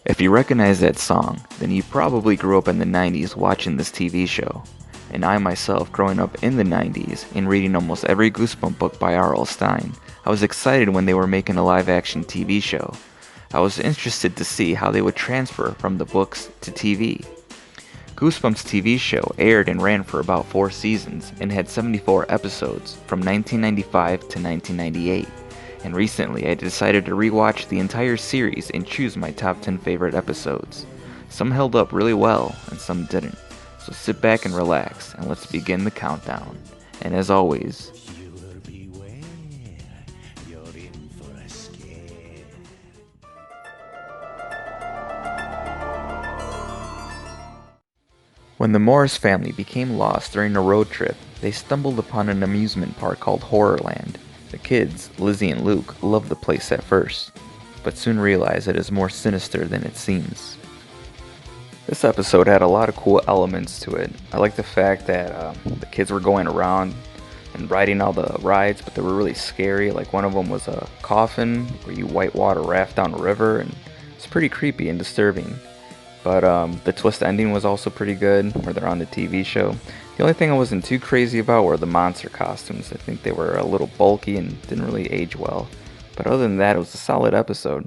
If you recognize that song, then you probably grew up in the 90s watching this TV show. And I myself, growing up in the 90s and reading almost every Goosebump book by R.L. Stine, I was excited when they were making a live-action TV show. I was interested to see how they would transfer from the books to TV. Goosebumps TV show aired and ran for about 4 seasons and had 74 episodes from 1995 to 1998. And recently I decided to rewatch the entire series and choose my top 10 favorite episodes. Some held up really well and some didn't. So sit back and relax and let's begin the countdown. And as always, when the Morris family became lost during a road trip, they stumbled upon an amusement park called Horrorland. The kids, Lizzie and Luke, loved the place at first, but soon realized it is more sinister than it seems. This episode had a lot of cool elements to it. I like the fact that the kids were going around and riding all the rides, but they were really scary. Like one of them was a coffin where you whitewater raft down a river, and it's pretty creepy and disturbing. But the twist ending was also pretty good, where they're on the TV show. The only thing I wasn't too crazy about were the monster costumes. I think they were a little bulky and didn't really age well. But other than that, it was a solid episode.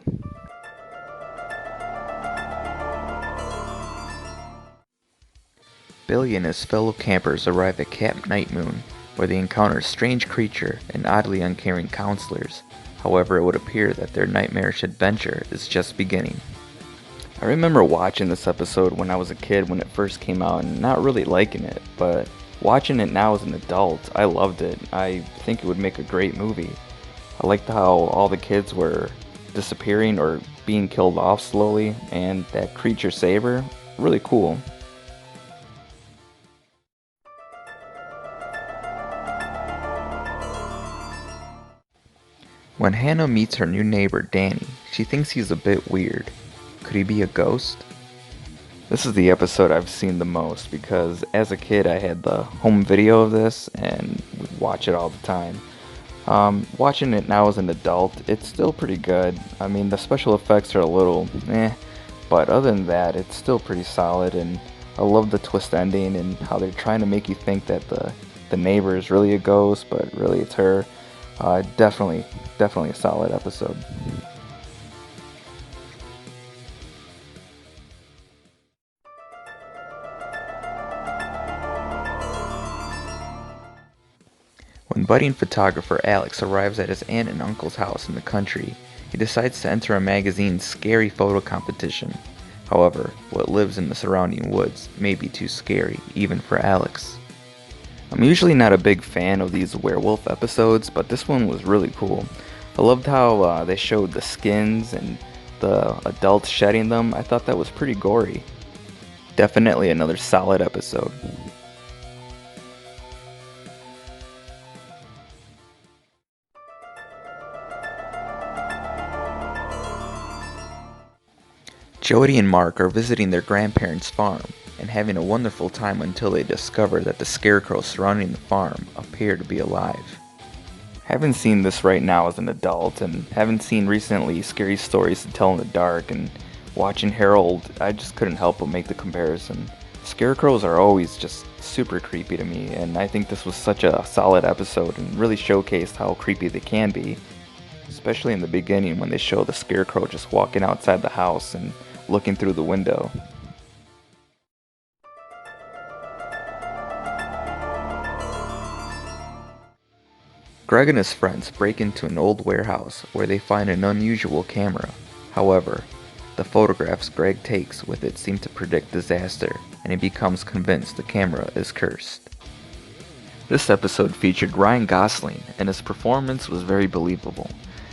Billy and his fellow campers arrive at Camp Night Moon, where they encounter a strange creature and oddly uncaring counselors. However, it would appear that their nightmarish adventure is just beginning. I remember watching this episode when I was a kid when it first came out and not really liking it, but watching it now as an adult, I loved it. I think it would make a great movie. I liked how all the kids were disappearing or being killed off slowly, and that creature saver, really cool. When Hannah meets her new neighbor Danny, she thinks he's a bit weird. Could he be a ghost? This is the episode I've seen the most because as a kid I had the home video of this and would watch it all the time. Watching it now as an adult, it's still pretty good. I mean, the special effects are a little but other than that, it's still pretty solid, and I love the twist ending and how they're trying to make you think that the neighbor is really a ghost, but really it's her. Definitely a solid episode. When budding photographer Alex arrives at his aunt and uncle's house in the country, he decides to enter a magazine's scary photo competition. However, what lives in the surrounding woods may be too scary, even for Alex. I'm usually not a big fan of these werewolf episodes, but this one was really cool. I loved how they showed the skins and the adults shedding them. I thought that was pretty gory. Definitely another solid episode. Jody and Mark are visiting their grandparents' farm and having a wonderful time until they discover that the scarecrows surrounding the farm appear to be alive. Haven't seen this right now as an adult, and haven't seen recently Scary Stories to Tell in the Dark, and watching Harold, I just couldn't help but make the comparison. Scarecrows are always just super creepy to me, and I think this was such a solid episode and really showcased how creepy they can be, especially in the beginning when they show the scarecrow just walking outside the house and looking through the window. Greg and his friends break into an old warehouse where they find an unusual camera. However, the photographs Greg takes with it seem to predict disaster, and he becomes convinced the camera is cursed. This episode featured Ryan Gosling, and his performance was very believable.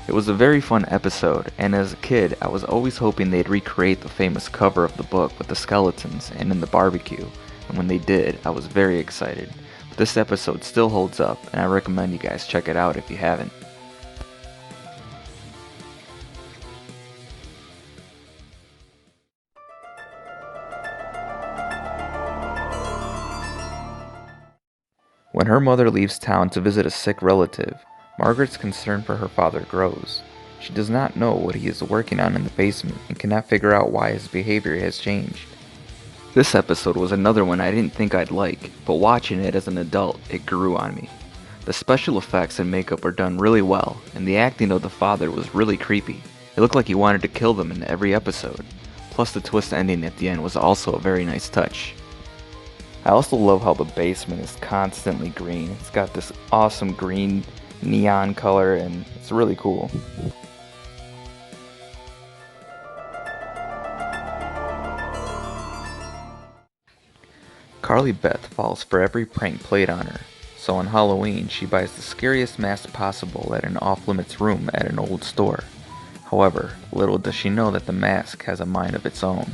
It was a very fun episode, and as a kid, I was always hoping they'd recreate the famous cover of the book with the skeletons and in the barbecue, and when they did, I was very excited. But this episode still holds up, and I recommend you guys check it out if you haven't. When her mother leaves town to visit a sick relative, Margaret's concern for her father grows. She does not know what he is working on in the basement and cannot figure out why his behavior has changed. This episode was another one I didn't think I'd like, but watching it as an adult, it grew on me. The special effects and makeup are done really well, and the acting of the father was really creepy. It looked like he wanted to kill them in every episode. Plus the twist ending at the end was also a very nice touch. I also love how the basement is constantly green. It's got this awesome green neon color and it's really cool. Carly Beth falls for every prank played on her, so on Halloween she buys the scariest mask possible at an off-limits room at an old store. However, little does she know that the mask has a mind of its own.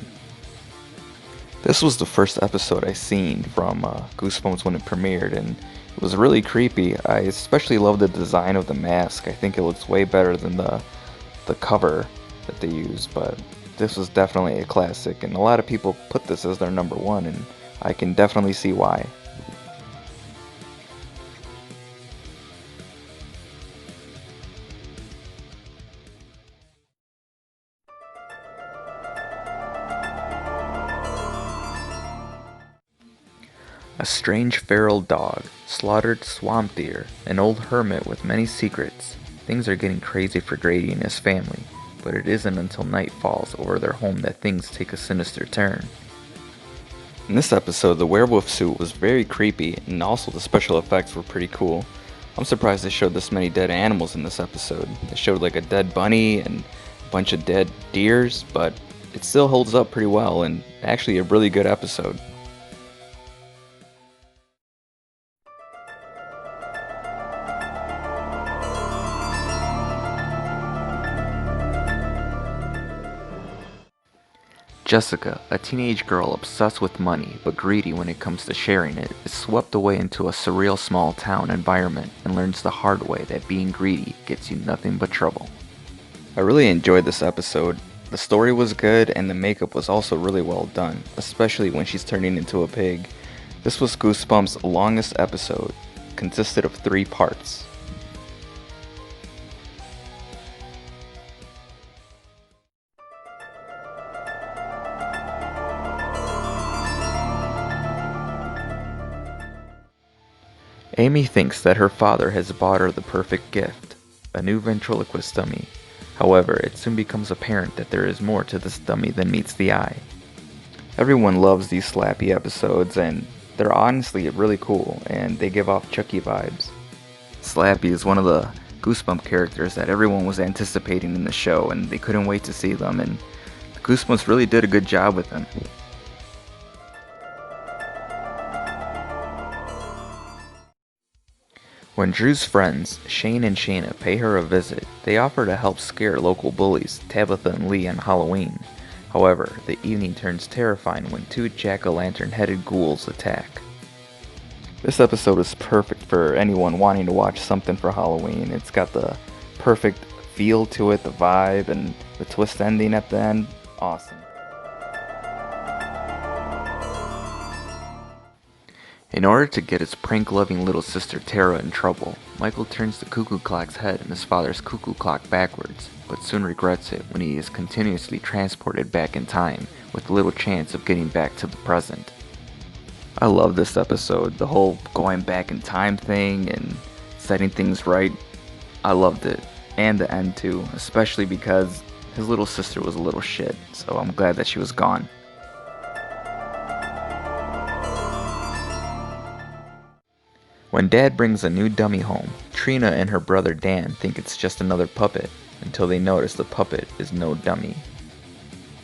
This was the first episode I seen from Goosebumps when it premiered, and it was really creepy. I especially love the design of the mask. I think it looks way better than the cover that they used, but this was definitely a classic, and a lot of people put this as their number one, and I can definitely see why. A strange feral dog, slaughtered swamp deer, an old hermit with many secrets. Things are getting crazy for Grady and his family, but it isn't until night falls over their home that things take a sinister turn. In this episode, the werewolf suit was very creepy, and also the special effects were pretty cool. I'm surprised they showed this many dead animals in this episode. They showed like a dead bunny and a bunch of dead deers, but it still holds up pretty well, and actually a really good episode. Jessica, a teenage girl obsessed with money but greedy when it comes to sharing it, is swept away into a surreal small town environment and learns the hard way that being greedy gets you nothing but trouble. I really enjoyed this episode. The story was good and the makeup was also really well done, especially when she's turning into a pig. This was Goosebumps' longest episode, consisted of 3 parts. Amy thinks that her father has bought her the perfect gift, a new ventriloquist dummy. However, it soon becomes apparent that there is more to this dummy than meets the eye. Everyone loves these Slappy episodes, and they're honestly really cool, and they give off Chucky vibes. Slappy is one of the Goosebumps characters that everyone was anticipating in the show, and they couldn't wait to see them, and the Goosebumps really did a good job with them. When Drew's friends, Shane and Shayna, pay her a visit, they offer to help scare local bullies, Tabitha and Lee, on Halloween. However, the evening turns terrifying when 2 jack-o'-lantern-headed ghouls attack. This episode is perfect for anyone wanting to watch something for Halloween. It's got the perfect feel to it, the vibe, and the twist ending at the end. Awesome. In order to get his prank-loving little sister Tara in trouble, Michael turns the cuckoo clock's head in his father's cuckoo clock backwards, but soon regrets it when he is continuously transported back in time, with little chance of getting back to the present. I love this episode, the whole going back in time thing and setting things right. I loved it, and the end too, especially because his little sister was a little shit, so I'm glad that she was gone. When Dad brings a new dummy home, Trina and her brother Dan think it's just another puppet, until they notice the puppet is no dummy.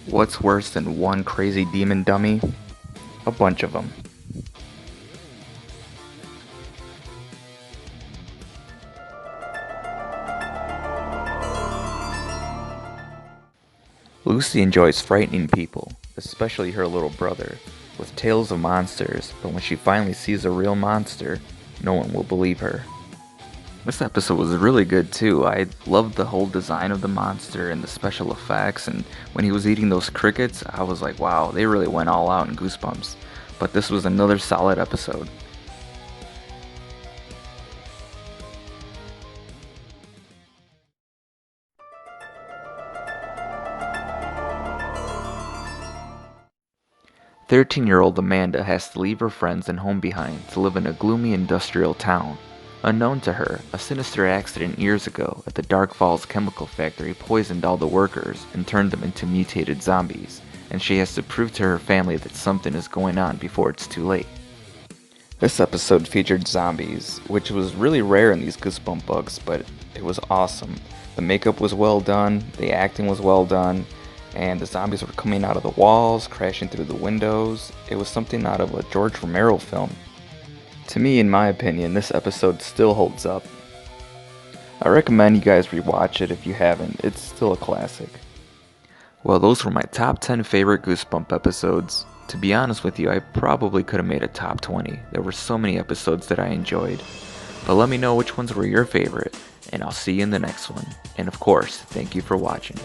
What's worse than one crazy demon dummy? A bunch of them. Lucy enjoys frightening people, especially her little brother, with tales of monsters, but when she finally sees a real monster, no one will believe her. This episode was really good too. I loved the whole design of the monster and the special effects, and when he was eating those crickets, I was like, wow, they really went all out in Goosebumps. But this was another solid episode. 13-year-old Amanda has to leave her friends and home behind to live in a gloomy industrial town. Unknown to her, a sinister accident years ago at the Dark Falls chemical factory poisoned all the workers and turned them into mutated zombies, and she has to prove to her family that something is going on before it's too late. This episode featured zombies, which was really rare in these Goosebump books, but it was awesome. The makeup was well done, the acting was well done, and the zombies were coming out of the walls, crashing through the windows. It was something out of a George Romero film. To me, in my opinion, this episode still holds up. I recommend you guys rewatch it if you haven't. It's still a classic. Well, those were my top 10 favorite Goosebump episodes. To be honest with you, I probably could have made a top 20. There were so many episodes that I enjoyed. But let me know which ones were your favorite, and I'll see you in the next one. And of course, thank you for watching.